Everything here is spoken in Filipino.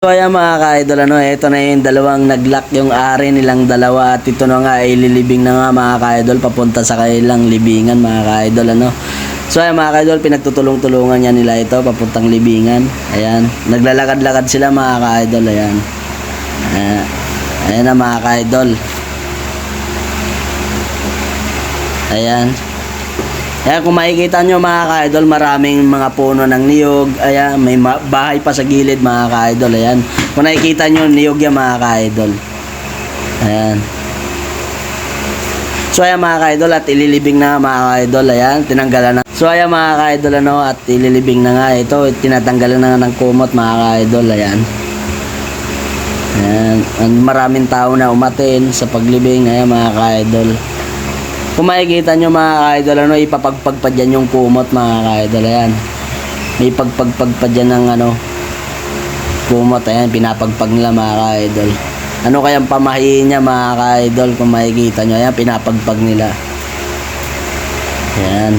So ayan mga ka-idol, ito na yung dalawang nag-lock yung ari nilang dalawa at ito na nga ay lilibing na nga mga ka-idol papunta sa kanilang libingan mga ka-idol. So ayan mga ka-idol, pinagtutulong-tulungan niya nila ito papuntang libingan. Ayan, naglalakad-lakad sila mga ka-idol. Ayan. Ayan na mga ka-idol. Ayan. Ayan, kung makikita nyo mga ka-idol, maraming mga puno ng niyog. Ayan, may bahay pa sa gilid mga ka-idol. Ayan, kung nakikita nyo, niyog yan mga ka-idol. Ayan. So ayan mga ka-idol, at ililibing na mga ka-idol. Ayan, tinanggalan na. So ayan mga ka-idol, at ililibing na nga ito. Tinatanggalan na nga ng kumot mga ka-idol. Ayan. Ayan, maraming tao na umatin sa paglibing. Ayan mga ka-idol. Kung makikita nyo mga ka-idol, ipapagpag pa dyan yung kumot mga ka-idol. Ayan, may pagpagpag pa dyan ng kumot. Ayan, pinapagpag nila mga ka-idol. Ano kayang pamahiin niya mga ka-idol? Kung makikita nyo, ayan, pinapagpag nila. Ayan.